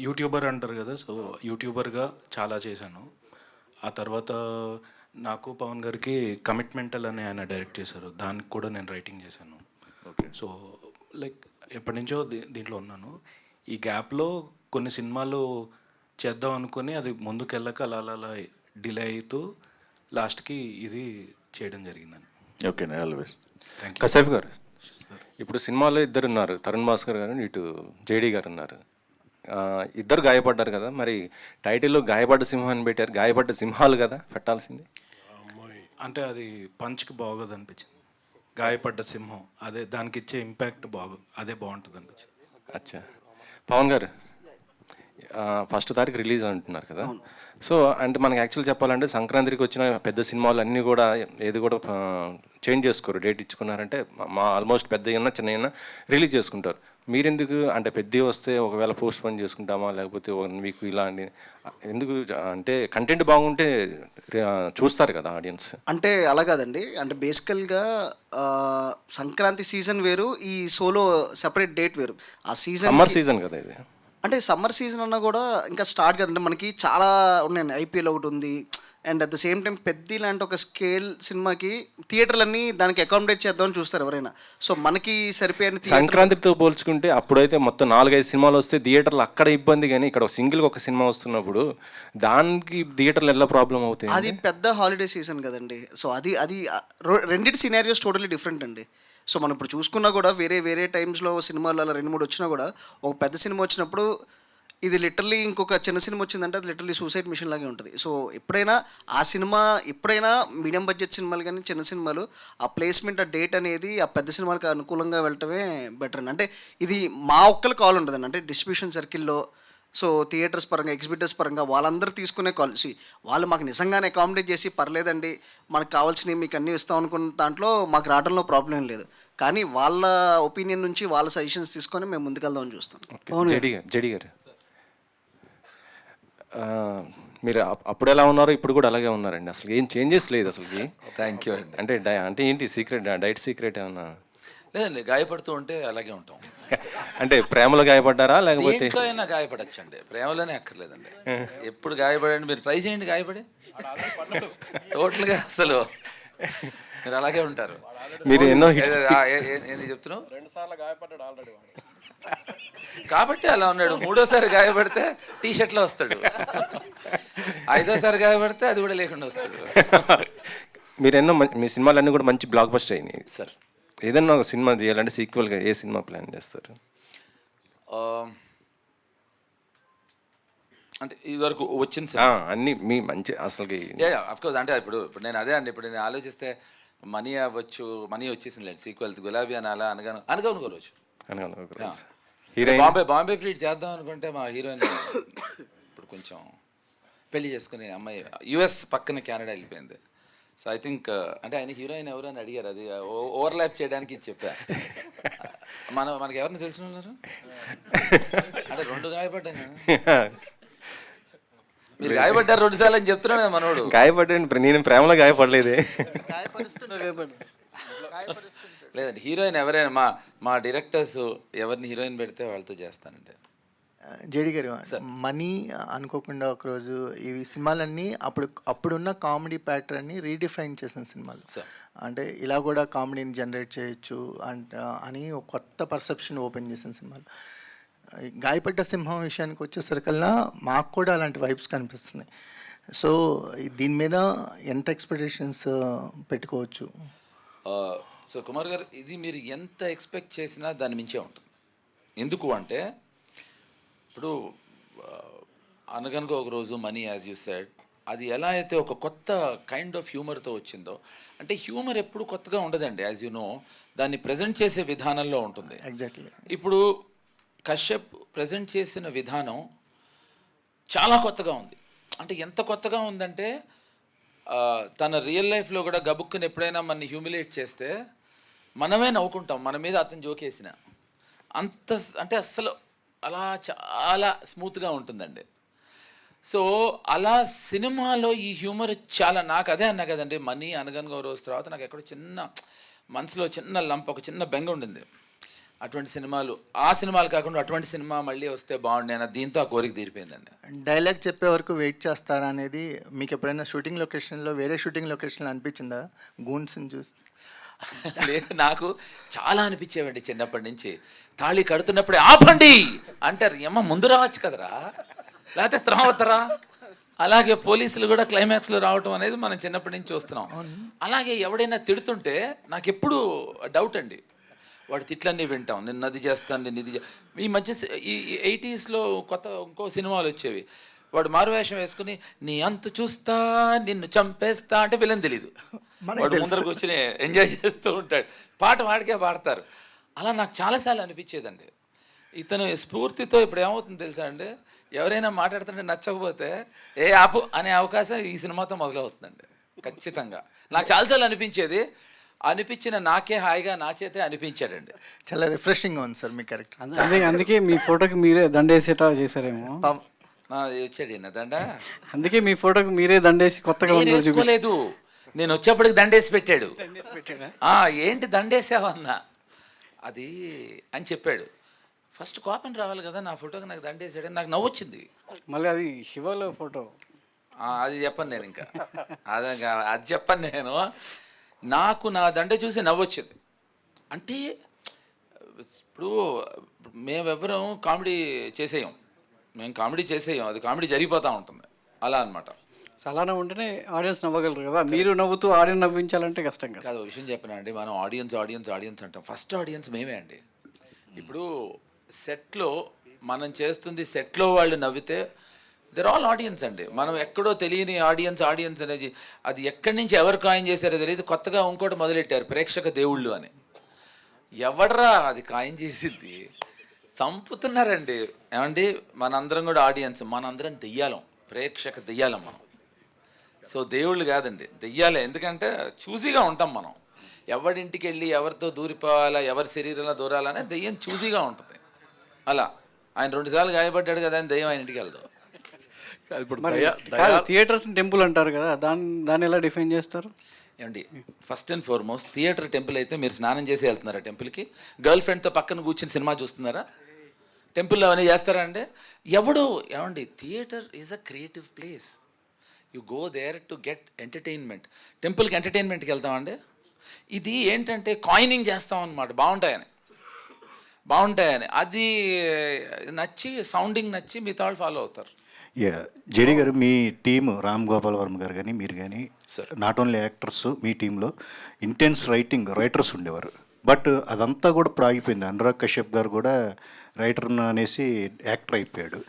యూట్యూబర్ అంటారు కదా, సో యూట్యూబర్గా చాలా చేశాను. ఆ తర్వాత నాకు పవన్ గారికి కమిట్మెంటల్ అని ఆయన డైరెక్ట్ చేశారు, దానికి కూడా నేను రైటింగ్ చేశాను. ఓకే, సో లైక్ ఎప్పటి నుంచో దీంట్లో ఉన్నాను. ఈ గ్యాప్లో కొన్ని సినిమాలు చేద్దాం అనుకుని అది ముందుకెళ్ళక అలా డిలే అవుతూ లాస్ట్కి ఇది చేయడం జరిగిందని. Okay, always. Thank you. Kashyap గారు, ఇప్పుడు సినిమాలో ఇద్దరు ఉన్నారు, తరుణ్ భాస్కర్ గారు, ఇటు జేడీ గారు ఉన్నారు. ఇద్దరు గాయపడ్డారు కదా, మరి టైటిల్లో గాయపడ్డ సింహాన్ని పెట్టారు. గాయపడ్డ సింహాలు కదా పెట్టాల్సింది. అంటే అది పంచ్కి బాగోదు అనిపించింది. గాయపడ్డ సింహం, అదే దానికి ఇచ్చే ఇంపాక్ట్ అదే బాగుంటుంది అనిపించింది. అచ్చా, పవన్ గారు ఫస్ట్ తారీఖు రిలీజ్ అంటున్నారు కదా. సో అంటే మనకి యాక్చువల్ చెప్పాలంటే సంక్రాంతికి వచ్చిన పెద్ద సినిమాలు అన్నీ కూడా ఏది కూడా చేంజ్ చేసుకోరు, డేట్ ఇచ్చుకున్నారంటే మా ఆల్మోస్ట్ పెద్ద అయినా చిన్న అయినా రిలీజ్ చేసుకుంటారు. మీరెందుకు అంటే పెద్దవి వస్తే ఒకవేళ పోస్ట్ పోన్ చేసుకుంటామా, లేకపోతే 1 వీక్ ఇలా అండి ఎందుకు? అంటే కంటెంట్ బాగుంటే చూస్తారు కదా ఆడియన్స్. అంటే అలా కాదండి, అంటే బేసికల్గా సంక్రాంతి సీజన్ వేరు, ఈ సోలో సెపరేట్ డేట్ వేరు. ఆ సీజన్ సమ్మర్ సీజన్ కదా ఇది. అంటే సమ్మర్ సీజన్ అన్నా కూడా ఇంకా స్టార్ట్ కదంటే మనకి చాలా ఉన్నాయండి. ఐపీఎల్ ఒకటి ఉంది, and at the same time పెద్ద లాంటి ఒక స్కేల్ సినిమాకి థియేటర్లన్నీ దానికి అకామిడేట్ చేద్దామని చూస్తారు ఎవరైనా. సో మనకి సరిపోయిన సంక్రాంతితో పోల్చుకుంటే అప్పుడైతే మొత్తం 4-5 సినిమాలు వస్తే థియేటర్లు అక్కడ ఇబ్బంది, కానీ ఇక్కడ సింగిల్గా ఒక సినిమా వస్తున్నప్పుడు దానికి థియేటర్లు ఎలా ప్రాబ్లం అవుతాయి? అది పెద్ద హాలిడే సీజన్ కదండి. సో అది రెండింటి సినారియోస్ టోటలీ డిఫరెంట్ అండి. సో మనం ఇప్పుడు చూసుకున్నా కూడా వేరే టైమ్స్లో సినిమాలు అలా 2-3 వచ్చినా కూడా ఒక పెద్ద సినిమా వచ్చినప్పుడు ఇది లిటరల్లీ ఇంకొక చిన్న సినిమా వచ్చిందంటే అది లిటరల్లీ సూసైడ్ మిషన్ లాగే ఉంటుంది. సో ఎప్పుడైనా ఆ సినిమా, ఎప్పుడైనా మీడియం బడ్జెట్ సినిమాలు కానీ చిన్న సినిమాలు ఆ ప్లేస్మెంట్, ఆ డేట్ అనేది ఆ పెద్ద సినిమాలకు అనుకూలంగా వెళ్ళటమే బెటర్ అండి. అంటే ఇది మా ఒక్కరి కాల్ ఉంటుందండి, అంటే డిస్ట్రిబ్యూషన్ సర్కిల్లో, సో థియేటర్స్ పరంగా, ఎగ్జిబిటర్స్ పరంగా వాళ్ళందరూ తీసుకునే కాల్సి వాళ్ళు మాకు నిజంగానే అకామిడేట్ చేసి పర్లేదండి మనకు కావాల్సినవి మీకు అన్నీ ఇస్తాం అనుకున్న దాంట్లో మాకు రావడంలో ప్రాబ్లం లేదు. కానీ వాళ్ళ ఒపీనియన్ నుంచి వాళ్ళ సజెషన్స్ తీసుకొని మేము ముందుకెళ్దామని చూస్తాం. జేడీ గారు మీరు అప్పుడు ఎలా ఉన్నారో ఇప్పుడు కూడా అలాగే ఉన్నారండి, అసలు ఏం చేంజెస్ లేదు అసలుకి. థ్యాంక్ యూ అండి. అంటే అంటే ఏంటి సీక్రెట్, డైట్ సీక్రెట్ ఏమన్నా? లేదండి, గాయపడుతూ ఉంటే అలాగే ఉంటాం. అంటే ప్రేమలో గాయపడ్డారా లేకపోతే? దేంట్లో అయినా గాయపడచ్చండి, ప్రేమలోనే అక్కర్లేదండి. ఎప్పుడు గాయపడండి, మీరు ట్రై చేయండి గాయపడి, టోటల్గా అసలు మీరు అలాగే ఉంటారు. మీరు ఎన్నో హిట్స్ ఏంది చెప్తున్నావు? కాబట్టి అలా ఉన్నాడు. మూడోసారి గాయపడితే టీ షర్ట్లో వస్తాడు, ఐదోసారి గాయపడితే అది కూడా లేకుండా వస్తాడు. మీరు ఎన్నో మీ సినిమాలన్నీ కూడా మంచి బ్లాక్ బస్టర్ అయినాయి సార్. ఏదన్నా ఒక సినిమా తీయాలంటే సీక్వెల్గా ఏ సినిమా ప్లాన్ చేస్తారు? అంటే ఇదివరకు వచ్చిన సినిమా అన్నీ మీ మంచి అసలుకి. అఫ్కోర్స్ అంటే ఇప్పుడు నేను అదే అండి, ఇప్పుడు నేను ఆలోచిస్తే మనీ అవ్వచ్చు, మనీ వచ్చేసింది సీక్వెల్, గులాబీ అనాలా అనగనుకోవచ్చు. హీరోయిన్ బాంబే ప్లీట్ చేద్దాం అనుకుంటే మా హీరోయిన్ ఇప్పుడు కొంచెం పెళ్లి చేసుకుని అమ్మాయి యుఎస్ పక్కన కెనడా వెళ్ళిపోయింది. సో ఐ థింక్ అంటే ఆయన హీరోయిన్ ఎవరు అని అడిగారు, అది ఓవర్లాప్ చేయడానికి చెప్పా. మనకి ఎవరిని తెలిసిన ఉన్నారు అంటే 2 గాయపడ్డాం కదా. మీరు గాయపడ్డారు 2 సార్లు అని చెప్తున్నాడు కదా మనోడు. గాయపడ్డాను, నేను ప్రేమలో గాయపడలేదే. లేదండి, హీరోయిన్ ఎవరైనా మా డైరెక్టర్స్ ఎవరిని హీరోయిన్ పెడితే వాళ్ళతో చేస్తానండి. జేడి గారు, మనీ అనుకోకుండా ఒకరోజు ఇవి సినిమాలన్నీ అప్పుడున్న కామెడీ ప్యాటర్న్ని రీడిఫైన్ చేసిన సినిమాలు. అంటే ఇలా కూడా కామెడీని జనరేట్ చేయొచ్చు అని ఒక కొత్త పర్సెప్షన్ ఓపెన్ చేసిన సినిమాలు. గాయపడ్డ సింహం విషయానికి వచ్చేసరికల్లా మాకు కూడా అలాంటి వైబ్స్ కనిపిస్తున్నాయి. సో దీని మీద ఎంత ఎక్స్పెక్టేషన్స్ పెట్టుకోవచ్చు? సో కుమార్ గారు, ఇది మీరు ఎంత ఎక్స్పెక్ట్ చేసినా దాని మించే ఉంటుంది. ఎందుకు అంటే ఇప్పుడు అనగనగా ఒక రోజు మనీ, యాజ్ యూ సెడ్, అది ఎలా అయితే ఒక కొత్త కైండ్ ఆఫ్ హ్యూమర్తో వచ్చిందో, అంటే హ్యూమర్ ఎప్పుడు కొత్తగా ఉండదండి, యాజ్ యూ నో, దాన్ని ప్రజెంట్ చేసే విధానంలో ఉంటుంది. ఎగ్జాక్ట్లీ. ఇప్పుడు కశ్యప్ ప్రజెంట్ చేసిన విధానం చాలా కొత్తగా ఉంది. అంటే ఎంత కొత్తగా ఉందంటే తన రియల్ లైఫ్లో కూడా గబుక్కుని ఎప్పుడైనా మనని హ్యూమిలేట్ చేస్తే మనమే నవ్వుకుంటాం, మన మీద అతను జోకేసిన అంత. అంటే అస్సలు అలా చాలా స్మూత్గా ఉంటుందండి. సో అలా సినిమాలో ఈ హ్యూమర్ చాలా, నాకు అదే అన్నా కదండి, మనీ అనగనగా రోజు తర్వాత నాకు ఎక్కడో చిన్న మనసులో చిన్న లంప్, ఒక చిన్న బెంగ ఉండింది. అటువంటి సినిమాలు, ఆ సినిమాలు కాకుండా అటువంటి సినిమా మళ్ళీ వస్తే బాగుండేనా, దీంతో ఆ కోరిక తీరిపోయిందండి. డైలాగ్ చెప్పే వరకు వెయిట్ చేస్తారా అనేది మీకు ఎప్పుడైనా షూటింగ్ లొకేషన్లో, వేరే షూటింగ్ లొకేషన్లో అనిపించిందా గూన్స్ని చూస్తే? లేదు, నాకు చాలా అనిపించేవండి చిన్నప్పటి నుంచి. తాళి కడుతున్నప్పుడే ఆపండి అంటారు, ఏమో ముందు రావచ్చు కదరా, లేకపోతే త్రావతరా. అలాగే పోలీసులు కూడా క్లైమాక్స్లో రావటం అనేది మనం చిన్నప్పటి నుంచి చూస్తున్నాం. అలాగే ఎవడైనా తిడుతుంటే నాకు ఎప్పుడు డౌట్ అండి, వాడి తిట్లన్నీ వింటాం, నేను అది చేస్తాను, నేను ఇది ఈ మధ్య ఈ 80sలో కొత్త ఇంకో సినిమాలు వచ్చేవి, వాడు మారువేషం వేసుకుని నీ అంతు చూస్తా నిన్ను చంపేస్తా అంటే విలన్ తెలీదు, వాడు ముందర కూర్చుని ఎంజాయ్ చేస్తూ ఉంటాడు, పాట వాడికే పాడతారు. అలా నాకు చాలాసార్లు అనిపించేదండి. ఇతను స్ఫూర్తితో ఇప్పుడు ఏమవుతుంది తెలుసా అండి, ఎవరైనా మాట్లాడుతుంటే నచ్చకపోతే ఏ ఆపు అనే అవకాశం ఈ సినిమాతో మొదలవుతుందండి ఖచ్చితంగా. నాకు చాలాసార్లు అనిపించేది, అనిపించిన నాకే హాయిగా నా చేతే అనిపించాడండి. చాలా రిఫ్రెషింగ్గా ఉంది సార్ మీ క్యారెక్టర్. అందుకే మీ ఫోటోకి మీరే దండేసేటా చేశారేమో. వచ్చాడు దండ, అందుకే మీ ఫోటోకి మీరే దండేసి కొత్తగా వేసుకోలేదు, నేను వచ్చేప్పటికి దండేసి పెట్టాడు. ఏంటి దండేసావన్నా అది అని చెప్పాడు. ఫస్ట్ కోపం రావాలి కదా, నా ఫోటోకి నాకు దండేసాడని నాకు నవ్వొచ్చింది. మళ్ళీ అది శివలో ఫోటో, అది చెప్పను నేను, ఇంకా అది చెప్పను నేను. నాకు నా దండ చూసి నవ్వొచ్చింది. అంటే ఇప్పుడు మేమెవ్వరం కామెడీ చేసేయం, మేము కామెడీ చేసేయం, అది కామెడీ జరిగిపోతూ ఉంటుంది అలా అనమాట. అలానే ఉంటేనే ఆడియన్స్ నవ్వగలరు కదా, మీరు నవ్వుతూ ఆడియన్స్ నవ్వించాలంటే కష్టం కదా. కాదు, విషయం చెప్పినా అండి, మనం ఆడియన్స్ అంటాం, ఫస్ట్ ఆడియన్స్ మేమే అండి. ఇప్పుడు సెట్లో మనం చేస్తుంది, సెట్లో వాళ్ళు నవ్వితే దెర్ ఆల్ ఆడియన్స్ అండి. మనం ఎక్కడో తెలియని ఆడియన్స్ అనేది అది ఎక్కడి నుంచి ఎవరు కాయిన్ చేశారో తెలియదు, కొత్తగా ఇంకోటి మొదలెట్టారు ప్రేక్షక దేవుళ్ళు అని. ఎవడరా అది కాయిన్ చేసింది, చంపుతున్నారండి. ఏమండి, మనందరం కూడా ఆడియన్స్, మనందరం దెయ్యాలం, ప్రేక్షక దెయ్యాలం మనం. సో దేవుళ్ళు కాదండి, దెయ్యాలే. ఎందుకంటే చూసీగా ఉంటాం మనం, ఎవరింటికి వెళ్ళి ఎవరితో దూరిపోవాలా, ఎవరి శరీరంలో దూరాలనే దెయ్యం చూసీగా ఉంటుంది. అలా ఆయన 2 సార్లు గాయపడ్డాడు కదా అని దెయ్యం ఆయన ఇంటికి వెళ్దాం. ఇప్పుడు మరి కాదు, థియేటర్స్ టెంపుల్ అంటారు కదా, దాన్ని ఎలా డిఫైన్ చేస్తారు? ఏమండి, first and foremost theatre temple అయితే మీరు స్నానం చేసి వెళ్తున్నారా టెంపుల్కి? గర్ల్ ఫ్రెండ్తో పక్కన కూర్చుని సినిమా చూస్తున్నారా? టెంపుల్లో అవన్నీ చేస్తారా అంటే ఏమండి, theatre is a creative place. You go there to get entertainment. టెంపుల్కి ఎంటర్టైన్మెంట్కి వెళ్తామండి. ఇది ఏంటంటే కాయినింగ్ చేస్తాం అన్నమాట, బాగుంటాయని అది నచ్చి, సౌండింగ్ నచ్చి మిగతా వాళ్ళు ఫాలో అవుతారు. జేడి గారు, మీ టీమ్ రామ్ గోపాల్ వర్మ గారు కానీ మీరు కానీ నాట్ ఓన్లీ యాక్టర్స్, మీ టీంలో ఇంటెన్స్ రైటర్స్ ఉండేవారు. బట్ అదంతా కూడా ఇప్పుడు ఆగిపోయింది. అనురాగ్ కశ్యప్ గారు కూడా రైటర్ అనేసి యాక్టర్ అయిపోయాడు.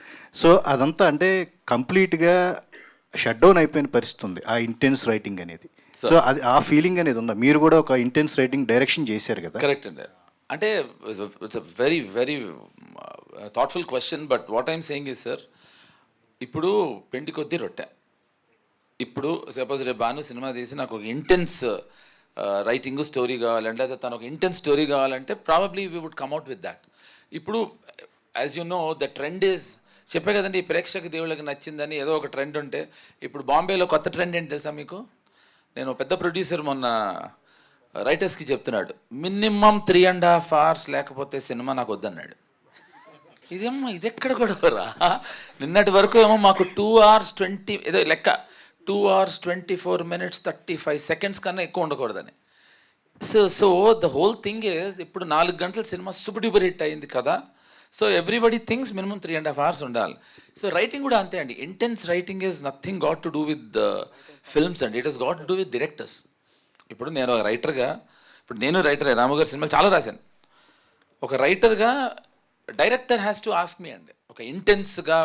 సో అదంతా అంటే కంప్లీట్గా షట్ డౌన్ అయిపోయిన పరిస్థితి ఉంది ఆ ఇంటెన్స్ రైటింగ్ అనేది. సో అది ఆ ఫీలింగ్ అనేది ఉందా? మీరు కూడా ఒక ఇంటెన్స్ రైటింగ్ డైరెక్షన్ చేశారు కదా. కరెక్ట్ అండి. అంటే it's a very very thoughtful question. But what I'm saying is sir, ఇప్పుడు పెంటి కొద్దీ రొట్టె. ఇప్పుడు సపోజ్ రేపు బాను సినిమా తీసి నాకు ఒక ఇంటెన్స్ రైటింగ్ స్టోరీ కావాలంటే, లేదా తను ఒక ఇంటెన్స్ స్టోరీ కావాలంటే probably we would come at with that. ఇప్పుడు as you know the trend is, చెప్పే కదండి, ఈ ప్రేక్షక దేవుళ్ళకి నచ్చిందని ఏదో ఒక ట్రెండ్ ఉంటే, ఇప్పుడు బాంబేలో కొత్త ట్రెండ్ ఏంటి తెలుసా మీకు? నేను పెద్ద ప్రొడ్యూసర్ మొన్న రైటర్స్కి చెప్తున్నాడు, మినిమం 3.5 hours లేకపోతే సినిమా నాకు వద్దన్నాడు. ఇదేమ్మా, ఇది ఎక్కడ కూడా రా, నిన్నటి వరకు ఏమో మాకు 2 hours 20 ఏదో లెక్క 2 hours 24 minutes 35 seconds కన్నా ఎక్కువ ఉండకూడదని. So the whole thing is, ఇప్పుడు 4 గంటల సినిమా సూపర్ డూపర్ హిట్ అయింది కదా, so everybody thinks minimum 3.5 hours ఉండాలి. సో రైటింగ్ కూడా అంతే అండి. Intense writing is nothing got to do with films అండి, it is got to do with directors. ఇప్పుడు నేను రైటర్గా, ఇప్పుడు నేను రైటరే, రాము గారి సినిమాలు చాలా రాశాను. ఒక రైటర్గా director has to ask me అండి, ఒక ఇంటెన్స్గా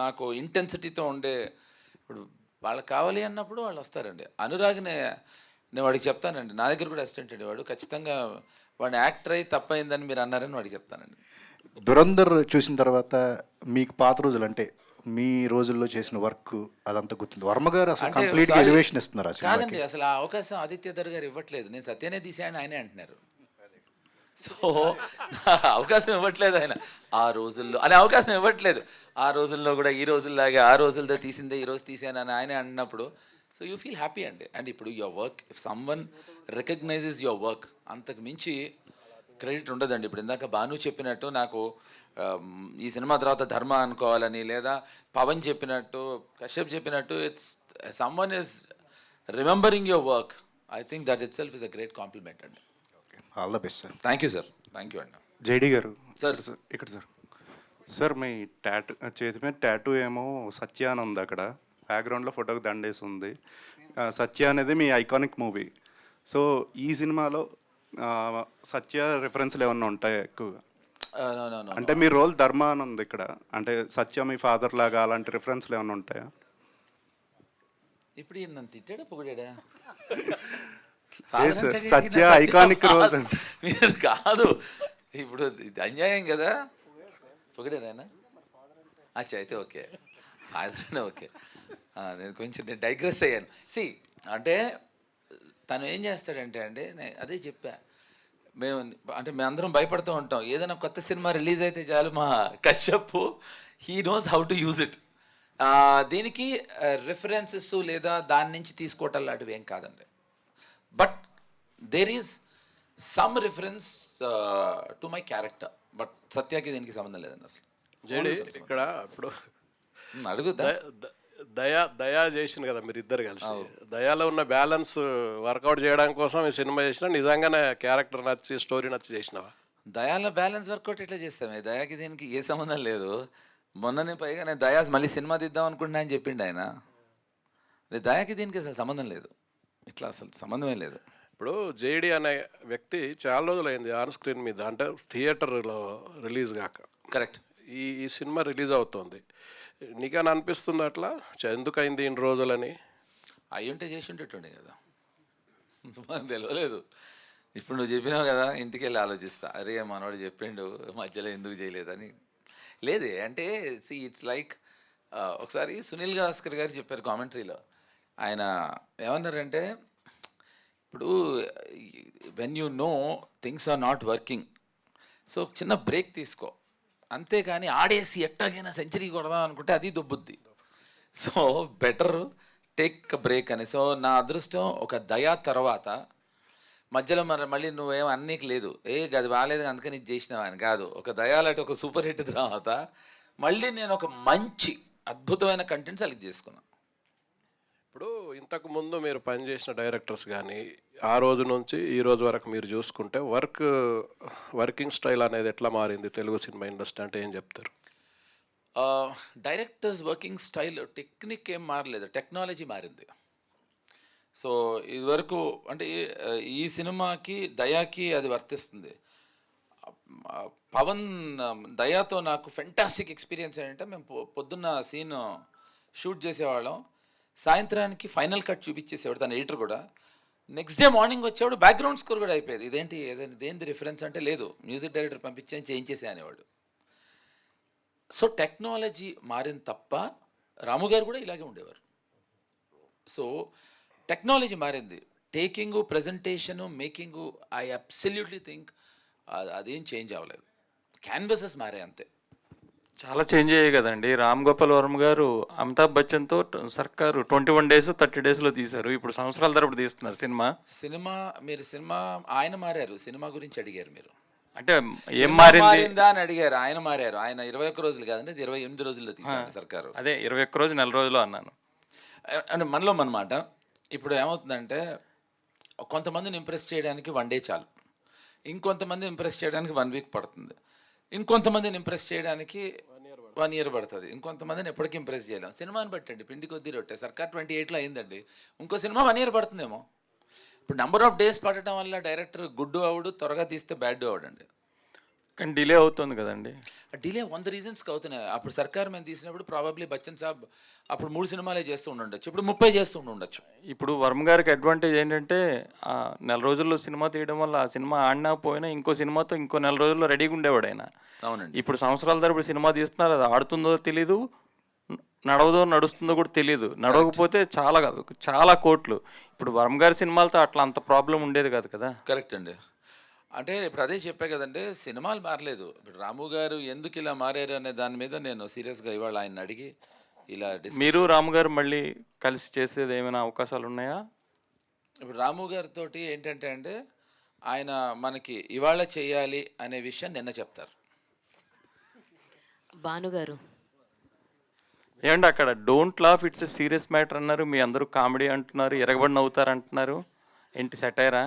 నాకు ఇంటెన్సిటీతో ఉండే, ఇప్పుడు వాళ్ళకి కావాలి అన్నప్పుడు వాళ్ళు వస్తారండి. అనురాగ్నే నేను వాడికి చెప్తానండి, నా దగ్గర కూడా అసిస్టెంట్ అండి వాడు, ఖచ్చితంగా వాడిని యాక్టర్ అయి తప్పైందని మీరు అన్నారని వాడికి చెప్తానండి. దురంధర్ చూసిన తర్వాత మీకు పాత రోజులు అంటే మీ రోజుల్లో చేసిన వర్క్ అదంతా గుర్తుంది. వర్మ గారు అసలు కంప్లీట్గా ఎలివేషన్ ఇస్తున్నారు. కాదండి, అసలు ఆ అవకాశం ఆదిత్యధర్ గారు ఇవ్వట్లేదు. నేను సత్యనే తీసాను ఆయనే అంటున్నారు. సో అవకాశం ఇవ్వట్లేదు ఆయన, ఆ రోజుల్లో అనే అవకాశం ఇవ్వట్లేదు. ఆ రోజుల్లో కూడా ఈ రోజుల్లాగే ఆ రోజులతో తీసిందే ఈరోజు తీసాను అని ఆయనే అన్నప్పుడు, సో యూ ఫీల్ హ్యాపీ అండి. అండ్ ఇప్పుడు your work, if someone recognises your work, అంతకు మించి క్రెడిట్ ఉండదండి. ఇప్పుడు ఇందాక భాను చెప్పినట్టు నాకు ఈ సినిమా తర్వాత ధర్మ అనుకోవాలని, లేదా పవన్ చెప్పినట్టు, కశ్యప్ చెప్పినట్టు, it's someone is remembering your work. I think that itself is a great compliment అండి. All the best sir. Thank you sir. Thank you అండి. జేడి గారు సార్, ఇక్కడ సార్ మీ చేతి మీద టాటూ ఏమో సత్య అని ఉంది, అక్కడ బ్యాక్గ్రౌండ్లో ఫోటోకి దండేసి ఉంది. సత్య అనేది మీ ఐకానిక్ మూవీ. సో ఈ సినిమాలో సత్య రిఫరెన్స్లు ఏమన్నా ఉంటాయా ఎక్కువగా? అంటే మీ రోల్ ధర్మ అని ఉంది ఇక్కడ, అంటే సత్య మీ ఫాదర్ లాగా అలాంటి రిఫరెన్స్లు ఏమన్నా ఉంటాయా? ఇప్పుడు నన్ను తిట్టాడా పొగిడా? సత్య ఐకానిక్ రోల్స్ అంటే మీరు కాదు, ఇప్పుడు ఇది అన్యాయం కదా. పొగిడారా? అచ్చా, అయితే ఓకే, ఫాదర్ ఓకే. నేను డైగ్రెస్ అయ్యాను. అంటే తను ఏం చేస్తాడంటే అండి, అదే చెప్పా, మేమందరం భయపడుతూ ఉంటాం, ఏదైనా కొత్త సినిమా రిలీజ్ అయితే చాలు మా Kashyap he knows how to use it. దీనికి రిఫరెన్సెస్ లేదా దాని నుంచి తీసుకోవటం లాంటివి ఏం కాదండి. But there is some reference to my character, but సత్యాకి దీనికి సంబంధం లేదండి అసలు. జేడి ఇక్కడ ఇప్పుడు అడుగుదా, దయా చేసింది కదా మీరు ఇద్దరు కలిసి, దయాలో ఉన్న బ్యాలెన్స్ వర్కౌట్ చేయడం కోసం ఈ సినిమా చేసిన, నిజంగానే క్యారెక్టర్ నచ్చి స్టోరీ నచ్చి చేసినావా? దయాలో బ్యాలెన్స్ వర్కౌట్ ఎట్లా చేస్తామే? దయాకి దీనికి ఏ సంబంధం లేదు. మొన్ననే పైగా నేను దయాస్ మళ్ళీ సినిమా తీద్దాం అనుకుంటున్నా అని చెప్పిండు ఆయన. దయాకి దీనికి అసలు సంబంధం లేదు, ఇట్లా అసలు సంబంధమే లేదు. ఇప్పుడు జేడి అనే వ్యక్తి చాలా రోజులు అయింది ఆన్ స్క్రీన్ మీద, అంటే థియేటర్లో రిలీజ్ కాక. కరెక్ట్. ఈ సినిమా రిలీజ్ అవుతుంది, నీకని అనిపిస్తుంది అట్లా ఎందుకు అయింది ఇన్ని రోజులని? అయ్యి ఉంటే చేసి ఉంటేటుండే కదా, మనకు తెలియలేదు. ఇప్పుడు నువ్వు చెప్పినావు కదా, ఇంటికి వెళ్ళి ఆలోచిస్తా, అరే మనవాడు చెప్పిండు మధ్యలో ఎందుకు చేయలేదని. లేదే అంటే ఇట్స్ లైక్, ఒకసారి సునీల్ గవాస్కర్ గారు చెప్పారు కామెంటరీలో. ఆయన ఏమన్నారంటే, ఇప్పుడు when you know things are not working, so చిన్న బ్రేక్ తీసుకో, అంతేగాని ఆడేసి ఎట్టాగైనా సెంచరీ కొడదాం అనుకుంటే అది దొబ్బుద్ది. సో బెటర్ టేక్ బ్రేక్ అని. సో నా అదృష్టం ఒక దయా తర్వాత మధ్యలో మళ్ళీ నువ్వేం అన్నీకి లేదు, అది బాగాలేదు అందుకని ఇది చేసినావా అని కాదు. ఒక దయాలంటే ఒక సూపర్ హిట్ తర్వాత మళ్ళీ నేను ఒక మంచి అద్భుతమైన కంటెంట్ సెలెక్ట్ చేసుకున్నాను. ఇప్పుడు ఇంతకు ముందు మీరు పనిచేసిన డైరెక్టర్స్ కానీ ఆ రోజు నుంచి ఈ రోజు వరకు మీరు చూసుకుంటే వర్కింగ్ స్టైల్ అనేది ఎట్లా మారింది తెలుగు సినిమా ఇండస్ట్రీ అంటే ఏం చెప్తారు? డైరెక్టర్స్ వర్కింగ్ స్టైల్ టెక్నిక్ ఏం మారలేదు, టెక్నాలజీ మారింది. సో ఇదివరకు అంటే ఈ సినిమాకి దయాకి అది వర్తిస్తుంది. పవన్ దయాతో నాకు ఫెంటాస్టిక్ ఎక్స్పీరియన్స్ ఏంటంటే మేము పొద్దున్న సీన్ షూట్ చేసేవాళ్ళం, సాయంత్రానికి ఫైనల్ కట్ చూపించేసేవాడు తన ఎడిటర్ కూడా. నెక్స్ట్ డే మార్నింగ్ వచ్చేవాడు బ్యాక్గ్రౌండ్ స్కోర్ కూడా అయిపోయేది. ఇదేంటి దేనిది రిఫరెన్స్ అంటే లేదు, మ్యూజిక్ డైరెక్టర్ పంపించి చేయించేసే అనేవాడు. సో టెక్నాలజీ మారింది తప్ప రాము గారు కూడా ఇలాగే ఉండేవారు. సో టెక్నాలజీ మారింది, taking presentation making I absolutely think అదేం చేంజ్ అవ్వలేదు, క్యాన్వసెస్ మారే అంతే. చాలా చేంజ్ అయ్యాయి కదండి. రామ్ గోపాల్ వర్మ గారు అమితాబ్ బచ్చన్తో సర్కారు 21 days 30 daysలో తీశారు. ఇప్పుడు సంవత్సరాల తరపుడు తీస్తున్నారు సినిమా ఆయన మారారు. సినిమా గురించి అడిగారు మీరు, అంటే ఏం మారిందా అని అడిగారు. ఆయన మారారు. ఆయన 21 రోజులు కాదండి, 28 రోజుల్లో తీశారు సర్కారు. అదే 21 రోజు నెల రోజులు అన్నాను. అంటే మనలో అన్నమాట. ఇప్పుడు ఏమవుతుందంటే కొంతమందిని ఇంప్రెస్ చేయడానికి 1 day చాలు, ఇంకొంతమందిని ఇంప్రెస్ చేయడానికి 1 week పడుతుంది, ఇంకొంతమందిని ఇంప్రెస్ చేయడానికి 1 year పడుతుంది, ఇంకొంతమందిని ఎప్పటికీ ఇంప్రెస్ చేయలేం. సినిమాని బట్టండి, పిండి కొద్దీ రొట్టె. సర్కార్ 28లో అయిందండి, ఇంకో సినిమా 1 year పడుతుందేమో. ఇప్పుడు నెంబర్ ఆఫ్ డేస్ పడటం వల్ల డైరెక్టర్ గుడ్డు అవుడు, త్వరగా తీస్తే బ్యాడ్ అవడండి. కానీ డిలే అవుతుంది కదండి. డిలే 100 reasonsకి అవుతున్నాయి. అప్పుడు సర్కార్ మేము తీసినప్పుడు ప్రాబబ్లీ బచ్చన్ సాబ్ అప్పుడు 3 సినిమాలే చేస్తూ ఉండొచ్చు, ఇప్పుడు 30 చేస్తూ ఉండొచ్చు. ఇప్పుడు వర్మ గారికి అడ్వాంటేజ్ ఏంటంటే నెల రోజుల్లో సినిమా తీయడం వల్ల ఆ సినిమా ఆడినా పోయినా ఇంకో సినిమాతో ఇంకో నెల రోజుల్లో రెడీగా ఉండేవాడు ఆయన. అవునండి. ఇప్పుడు సంవత్సరాల తరబడి సినిమా తీస్తున్నారు, అది ఆడుతుందో తెలీదు, నడుస్తుందో కూడా తెలియదు. నడవకపోతే చాలా కోట్లు. ఇప్పుడు వర్మ గారి సినిమాలతో అట్లా అంత ప్రాబ్లం ఉండేది కాదు కదా. కరెక్ట్ అండి. అంటే ఇప్పుడు అదే చెప్పా కదండి, సినిమాలు మారలేదు. ఇప్పుడు రాము గారు ఎందుకు ఇలా మారారు అనే దాని మీద నేను సీరియస్గా ఇవాళ ఆయన అడిగి ఇలా మీరు రాము గారు మళ్ళీ కలిసి చేసేది ఏమైనా అవకాశాలు ఉన్నాయా? ఇప్పుడు రాము గారితో ఏంటంటే అండి, ఆయన మనకి ఇవాళ చేయాలి అనే విషయం నిన్న చెప్తారు. భానుగారు ఏమండి అక్కడ don't laugh it's a serious matter అన్నారు, మీ అందరూ కామెడీ అంటున్నారు, ఎరగబడి నవ్వుతారు అంటున్నారు, ఏంటి సెటైరా?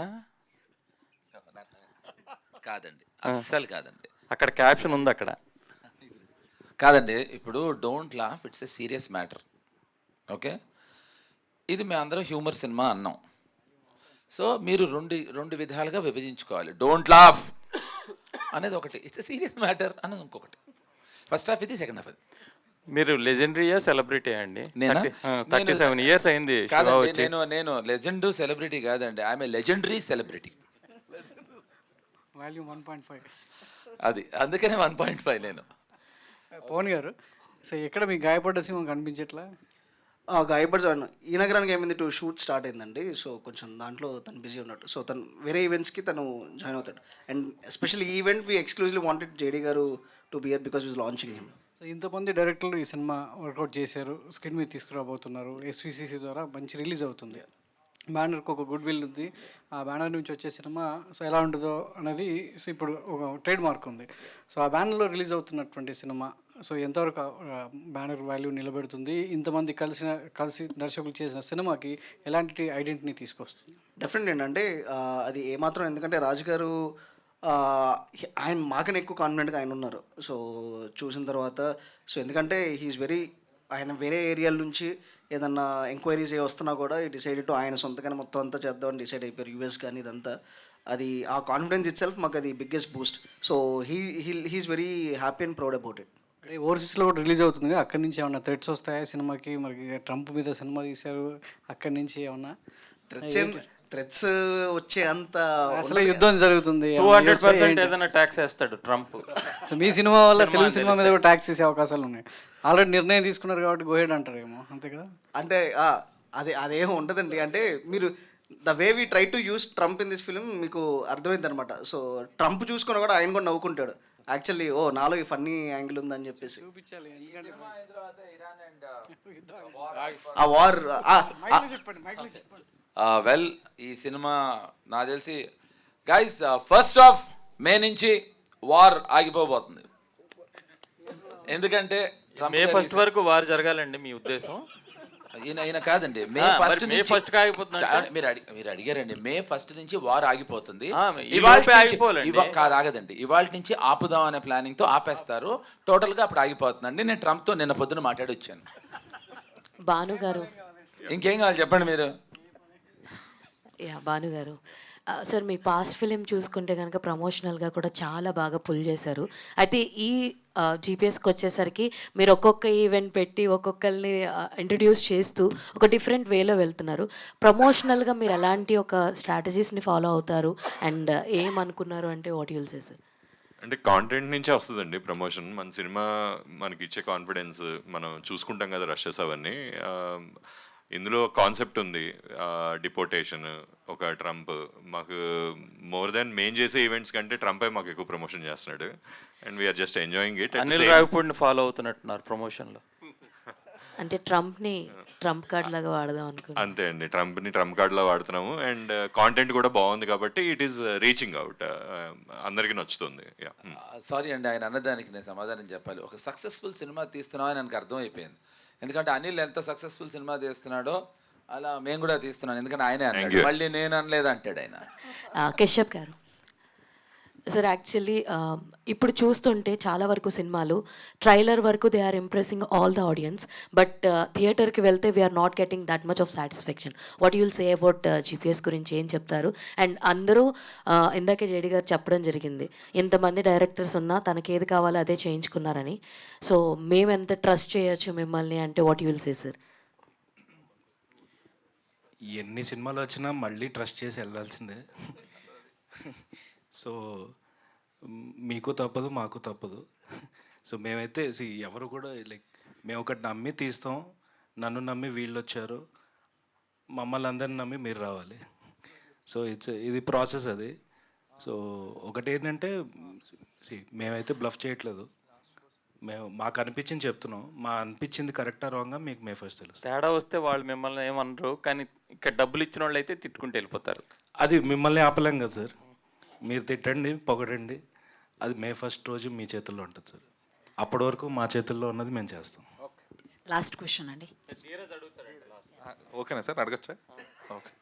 కాదండి, అస్సలు కాదండి. అక్కడ క్యాప్షన్ ఉంది అక్కడ. కాదండి, ఇప్పుడు don't laugh it's a serious matter. Okay, ఇది మేము అందరం హ్యూమర్ సినిమా అన్నాం. సో మీరు రెండు విధాలుగా విభజించుకోవాలి. డోంట్ లాఫ్ అనేది ఒకటి, ఇట్స్ ఎ సీరియస్ మ్యాటర్ అనేది ఇంకొకటి. ఫస్ట్ హాఫ్ ఇది, సెకండ్ హాఫ్ ఇది. మీరు లెజెండరీయా సెలబ్రిటీ అండి? 37 years అయింది. కాదండి, నేను లెజెండ్ సెలబ్రిటీ కాదండి, I'm a legendary celebrity. Volume 1.5 అది, అందుకనే 1.5 నేను. పవన్ గారు, సో ఎక్కడ మీకు గాయపడ్డ సింహం కనిపించట్లా? గాయపడ్డాను. ఈ నగరానికి ఏమైంది, షూట్ స్టార్ట్ అయిందండి. సో కొంచెం దాంట్లో తను బిజీ ఉన్నట్టు. సో తను వేరే ఈవెంట్స్కి తను జాయిన్ అవుతాడు. అండ్ ఎస్పెషల్లీ ఈ event we exclusively wanted JD garu to be here because we's launching him. So ఇంతమంది డైరెక్టర్లు ఈ సినిమా వర్కౌట్ చేశారు, స్క్రీన్ మీద తీసుకురాబోతున్నారు. ఎస్విసిసి ద్వారా మంచి రిలీజ్ అవుతుంది. బ్యానర్కి ఒక గుడ్ విల్ ఉంది. ఆ బ్యానర్ నుంచి వచ్చే సినిమా సో ఎలా ఉంటుందో అనేది సో ఇప్పుడు ఒక ట్రేడ్ మార్క్ ఉంది. సో ఆ బ్యానర్లో రిలీజ్ అవుతున్నటువంటి సినిమా సో ఎంతవరకు బ్యానర్ వాల్యూ నిలబెడుతుంది? ఇంతమంది కలిసి దర్శకులు చేసిన సినిమాకి ఎలాంటి ఐడెంటిటీని తీసుకొస్తుంది? డెఫినెట్ ఏంటంటే అది ఏమాత్రం, ఎందుకంటే రాజు గారు ఆయన మాకనే ఎక్కువ కాన్ఫిడెంట్గా ఆయన ఉన్నారు. సో చూసిన తర్వాత సో ఎందుకంటే ఆయన వేరే ఏరియాల నుంచి ఏదన్నా ఎంక్వైరీస్ వస్తున్నా కూడా ఈ డిసైడ్ టు ఆయన సొంతగానే మొత్తం అంతా చేద్దామని డిసైడ్ అయిపోయారు. యూఎస్ కానీ ఇదంతా, అది ఆ కాన్ఫిడెన్స్ ఇట్ సెల్ఫ్ మాకు అది biggest boost. So he is very happy and proud about it. ఓవర్సీస్లో కూడా రిలీజ్ అవుతుంది, అక్కడి నుంచి ఏమన్నా థ్రెట్స్ వస్తాయా సినిమాకి? మరి ట్రంప్ మీద సినిమా తీశారు, అక్కడి నుంచి ఏమన్నా థ్రెట్స్ వచ్చే అంత అసలు యుద్ధం జరుగుతుంది, 200% ఏదైనా ట్యాక్స్ వేస్తాడు ట్రంప్. సో మీ సినిమా వల్ల తెలుగు సినిమా మీద కూడా ట్యాక్స్ వేసే అవకాశాలు ఉన్నాయి. ఆల్రెడీ నిర్ణయం తీసుకున్నారు కాబట్టి గోహెడ్ అంటారేమో, అంతే కదా? అంటే అదేం ఉండదండి. అంటే మీరు the way we try to use Trump in this film మీకు అర్థమైంది అనమాట. సో ట్రంప్ చూసుకుని కూడా ఆయన కూడా నవ్వుకుంటాడు. యాక్చువల్లీ ఓ నాలో ఈ ఫన్నీ యాంగిల్ ఉందని చెప్పేసి చూపించాలి ఎందుకంటే ఆ వార్ చెప్పండి మైక్లో చెప్పండి. వెల్ ఈ సినిమా నాకు తెలిసి గైస్ ఫస్ట్ ఆఫ్ మే నుంచి వార్ ఆగిపోబోతుంది. ఎందుకంటే మే ఫస్ట్ వరకు వార్ జరగాలండి మీ ఉద్దేశం? ఈయన కాదండి, మే ఫస్ట్ మే ఫస్ట్ మీరు అడిగారండి. మే ఫస్ట్ నుంచి వార్ ఆగిపోతుంది. ఆగిపోవాలండి. కాదు ఆగదండి, ఇవాళ నుంచి ఆపుదాం అనే ప్లానింగ్ తో ఆపేస్తారు. టోటల్ గా అప్పుడు ఆగిపోతుందండి. నేను ట్రంప్ తో నిన్న పొద్దున మాట్లాడి వచ్చాను. భాను గారు, ఇంకేం కావాలి చెప్పండి మీరు. భాను గారు సార్, మీ పాస్ట్ ఫిలిం చూసుకుంటే కనుక ప్రమోషనల్గా కూడా చాలా బాగా పుల్ చేశారు. అయితే ఈ జీపీఎస్కి వచ్చేసరికి మీరు ఒక్కొక్క ఈవెంట్ పెట్టి ఒక్కొక్కరిని ఇంట్రడ్యూస్ చేస్తూ ఒక డిఫరెంట్ వేలో వెళ్తున్నారు. ప్రమోషనల్గా మీరు ఎలాంటి ఒక స్ట్రాటజీస్ని ఫాలో అవుతారు అండ్ ఏమనుకున్నారు అంటే వాట్ యుల్ సే సార్? అంటే కాంటెంట్ నుంచే వస్తుందండి ప్రమోషన్. మన సినిమా మనకి ఇచ్చే కాన్ఫిడెన్స్ మనం చూసుకుంటాం కదా, రషెస్ అవన్నీ. ఇందులో కాన్సెప్ట్ ఉంది, డిపోటేషన్, ఒక ట్రంప్. మాకు మోర్ దెన్ మెయిన్ చేసే ఈవెంట్స్ కంటే ట్రంపే మాకు ఎక్కువ ప్రమోషన్ చేస్తున్నాడు. And we are just enjoying it. Anil రావిపూడిని ఫాలో అవుతున్నట్టున్నారు ప్రమోషన్లో. అంటే ట్రంప్ని ట్రంప్ కార్డ్ లాగా వాడదాం అనుకుంటున్నాను. అంతే అండి, ట్రంప్ని ట్రంప్ కార్డ్లో వాడుతున్నాము. అండ్ కాంటెంట్ కూడా బాగుంది కాబట్టి ఇట్ ఈస్ రీచింగ్ అవుట్, అందరికీ నచ్చుతుంది. సారీ అండి, ఆయన అన్నదానికి నేను సమాధానం చెప్పాలి. ఒక సక్సెస్ఫుల్ సినిమా తీస్తున్నామని నాకు అర్థమైపోయింది. ఎందుకంటే అనిల్ ఎంత సక్సెస్ఫుల్ సినిమా తీస్తున్నాడో అలా మేము కూడా తీస్తున్నాను. ఎందుకంటే ఆయనే అన్నాడు, మళ్ళీ నేను అనలేదు అంటాడు ఆయన. కశ్యప్ గారు సార్, యాక్చువల్లీ ఇప్పుడు చూస్తుంటే చాలా వరకు సినిమాలు ట్రైలర్ వరకు they are impressing all the audience, but థియేటర్కి వెళ్తే we are not getting that much of satisfaction. What you'll say about GPS గురించి ఏం చెప్తారు? అండ్ అందరూ ఇందాకే జేడి గారు చెప్పడం జరిగింది, ఇంతమంది డైరెక్టర్స్ ఉన్నా తనకి ఏది కావాలో అదే చేయించుకున్నారని. సో మేము ఎంత ట్రస్ట్ చేయొచ్చు మిమ్మల్ని అంటే వాట్ యుల్ సే సార్? ఎన్ని సినిమాలు వచ్చినా మళ్ళీ ట్రస్ట్ చేసి వెళ్ళాల్సిందే. సో మీకు తప్పదు, మాకు తప్పదు. సో మేమైతే ఎవరు కూడా లైక్ మేము ఒకటి నమ్మి తీస్తాం, నన్ను నమ్మి వీళ్ళు వచ్చారు, మమ్మల్ని అందరిని నమ్మి మీరు రావాలి. సో ఇది ప్రాసెస్ అది. సో ఒకటి ఏంటంటే మేమైతే బ్లఫ్ చేయట్లేదు, మేము మాకు అనిపించింది చెప్తున్నాం. మా అనిపించింది కరెక్టా రాంగా మీకు మే ఫస్ట్ తెలుసు. తేడా వస్తే వాళ్ళు మిమ్మల్ని ఏమనరు, కానీ ఇక్కడ డబ్బులు ఇచ్చిన వాళ్ళు అయితే తిట్టుకుంటూ వెళ్ళిపోతారు. అది మిమ్మల్ని ఆపలేం కదా సార్. మీరు తిట్టండి, పొగడండి, అది మే ఫస్ట్ రోజు మీ చేతుల్లో ఉంటుంది సార్. అప్పటి వరకు మా చేతుల్లో ఉన్నది మేము చేస్తాం. లాస్ట్ క్వశ్చన్ అండి. ఓకేనా సార్, అడగచ్చా? ఓకే.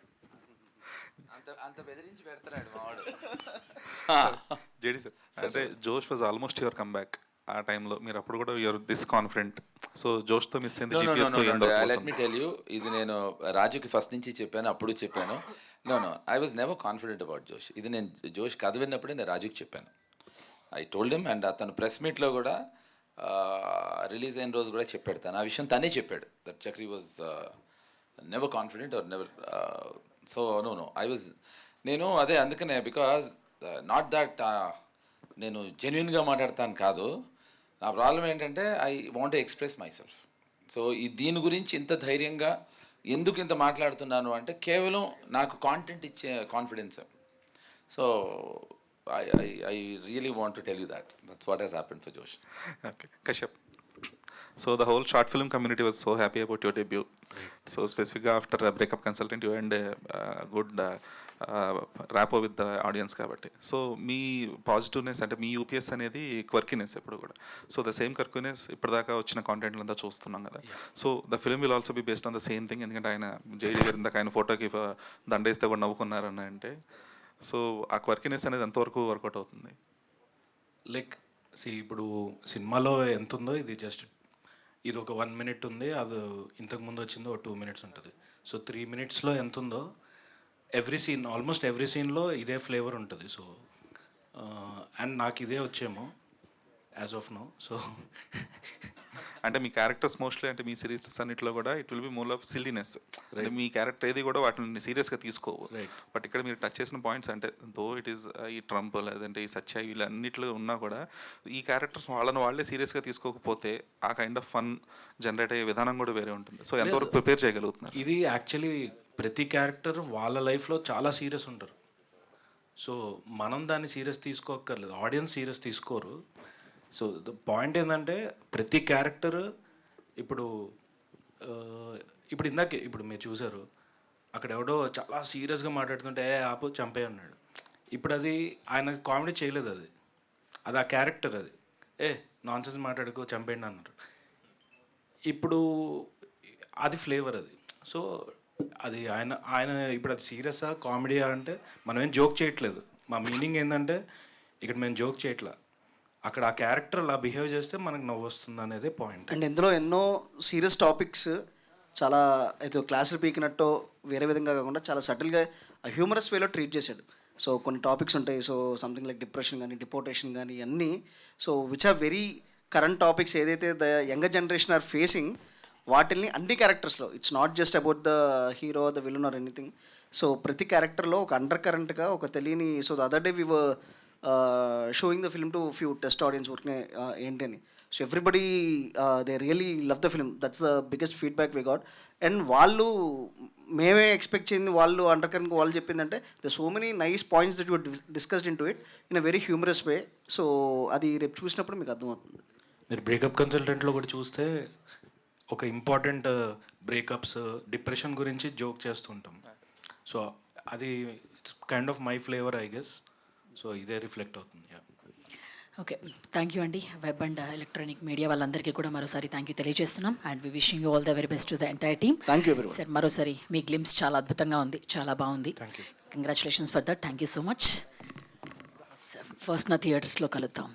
అంత బెదిరించి పెడతాడు మావాడు. జేడి సార్, అంటే Josh was almost your come back. ఆ టైంలో మీరు అప్పుడు కూడా యువర్ దిస్ కాన్ఫిడెంట్. సో జోష్తో మిస్ అయింది. లెట్ మీ టెల్ యూ, ఇది నేను రాజుకి ఫస్ట్ నుంచి చెప్పాను, అప్పుడు చెప్పాను. No I was never confident about Josh. ఇది నేను జోష్ కథ విన్నప్పుడే నేను రాజుకి చెప్పాను. I told him. అండ్ అతను ప్రెస్ మీట్లో కూడా రిలీజ్ అయిన రోజు కూడా చెప్పాడు, తను ఆ విషయం తనే చెప్పాడు, that Chakri was never confident or never. So no I was, నేను అదే అందుకనే, బికాజ్ నాట్ దట్ నేను జెన్యున్గా మాట్లాడతాను కాదు, నా ప్రాబ్లం ఏంటంటే I want to express my self. So దీని గురించి ఇంత ధైర్యంగా ఎందుకు ఇంత మాట్లాడుతున్నాను అంటే కేవలం నాకు కాంటెంట్ ఇచ్చే confidence. So I really want to tell you that that's what he's happened for Josh. Okay, Kashyap. So the whole short film community was so happy about your debut. So specifically after a breakup consultant, you earned a good rapport with the audience kabatti. So me positiveness అంటే మీ UPS అనేది క్వర్కినెస్ ఎప్పుడు కూడా. So the same క్వర్కినెస్ ఇప్పటిదాకా వచ్చిన కాంటెంట్లు అంతా చూస్తున్నాం కదా. So the film will also be based on the same thing. ఎందుకంటే ఆయన జేడీ గారు ఇందాక ఆయన ఫోటోకి దండేస్తే కూడా నవ్వుకున్నారని అంటే, సో ఆ క్వర్కినెస్ అనేది ఎంతవరకు వర్కౌట్ అవుతుంది? లైక్ ఇప్పుడు సినిమాలో ఎంత ఉందో ఇది ఒక 1 minute ఉంది, అది ఇంతకుముందు వచ్చిందో ఒక 2 minutes ఉంటుంది. సో 3 minutesలో ఎంత ఉందో ఆల్మోస్ట్ ఎవ్రీ సీన్లో ఇదే ఫ్లేవర్ ఉంటుంది. సో అండ్ నాకు ఇదే వచ్చేమో యాజ్ ఆఫ్ నో. సో అంటే మీ క్యారెక్టర్స్ మోస్ట్లీ అంటే మీ సిరీసెస్ అన్నిట్లో కూడా it will be more of silliness. అంటే మీ క్యారెక్టర్ ఏది కూడా వాటిని సీరియస్గా తీసుకోవు. బట్ ఇక్కడ మీరు టచ్ చేసిన పాయింట్స్ అంటే దో ఇట్ ఈస్ ఈ ట్రంప్ లేదంటే ఈ సత్య వీళ్ళన్నిట్లో ఉన్నా కూడా ఈ క్యారెక్టర్స్ వాళ్ళే సీరియస్గా తీసుకోకపోతే ఆ కైండ్ ఆఫ్ ఫన్ జనరేట్ అయ్యే విధానం కూడా వేరే ఉంటుంది. సో ఎంతవరకు ప్రిపేర్ చేయగలుగుతున్నారు? ఇది యాక్చువల్లీ ప్రతి క్యారెక్టర్ వాళ్ళ లైఫ్లో చాలా సీరియస్ ఉంటారు. సో మనం దాన్ని సీరియస్ తీసుకోక్కర్లేదు, ఆడియన్స్ సీరియస్ తీసుకోరు. సో ద పాయింట్ ఏంటంటే ప్రతి క్యారెక్టర్ ఇప్పుడు ఇప్పుడు మీరు చూసారు, అక్కడ ఎవడో చాలా సీరియస్గా మాట్లాడుతుంటే ఆపు చంపే అన్నాడు. ఇప్పుడు అది ఆయన కామెడీ చేయలేదు, అది ఆ క్యారెక్టర్, అది నాన్సెన్స్ మాట్లాడుకో చంపేయండి అన్నారు. ఇప్పుడు అది ఫ్లేవర్ అది. సో అది ఆయన ఇప్పుడు అది సీరియసా కామెడీయా అంటే మనం ఏం జోక్ చేయట్లేదు. మా మీనింగ్ ఏంటంటే ఇక్కడ మేము జోక్ చేయట్లా, అక్కడ ఆ క్యారెక్టర్ అలా బిహేవ్ చేస్తే మనకు నవ్వు వస్తుంది అనేది పాయింట్. అండ్ ఇందులో ఎన్నో సీరియస్ టాపిక్స్ చాలా ఏదో క్లాసులు పీకినట్టు వేరే విధంగా కాకుండా చాలా సటిల్గా హ్యూమరస్ వేలో ట్రీట్ చేశాడు. సో కొన్ని టాపిక్స్ ఉంటాయి, సో సంథింగ్ లైక్ డిప్రెషన్ కానీ డిపోర్టేషన్ కానీ అన్నీ, so which are very current topics ఏదైతే the younger generation are facing, వాటిల్ని అన్ని క్యారెక్టర్స్లో, it's not just about the hero the villain or anything. So ప్రతి క్యారెక్టర్లో ఒక అండర్ కరెంట్గా ఒక తెలియని, so the other day we were showing the film to few test audience ఊరికనే ఏంటి అని. So everybody they really love the film, that's the biggest feedback we got. And వాళ్ళు మేమే ఎక్స్పెక్ట్ చేయింది వాళ్ళు అండర్ కరెంట్ వాళ్ళు చెప్పిందంటే the so many nice points that you discussed in to it in a very humorous way. So అది రేపు చూసినప్పుడు మీకు అర్థమవుతుంది. మీరు బ్రేకప్ కన్సల్టెంట్లో కూడా చూస్తే ఒక ఇంపార్టెంట్ బ్రేకప్స్ డిప్రెషన్ గురించి జోక్ చేస్తుంటాం. సో అది it's kind of my flavour I guess. So ఇదే రిఫ్లెక్ట్ అవుతుంది. ఓకే, థ్యాంక్ యూ అండి. వెబ్ అండ్ ఎలక్ట్రానిక్ మీడియా వాళ్ళందరికీ కూడా మరోసారి థ్యాంక్ యూ తెలియజేస్తున్నాం. And we wishing you all the very best to the entire team. Thank you everyone. Sir మరోసారి మీ glimpse చాలా అద్భుతంగా ఉంది, చాలా బాగుంది. Congratulations for that. Thank you so much. First నా థియేటర్స్లో కలుద్దాం.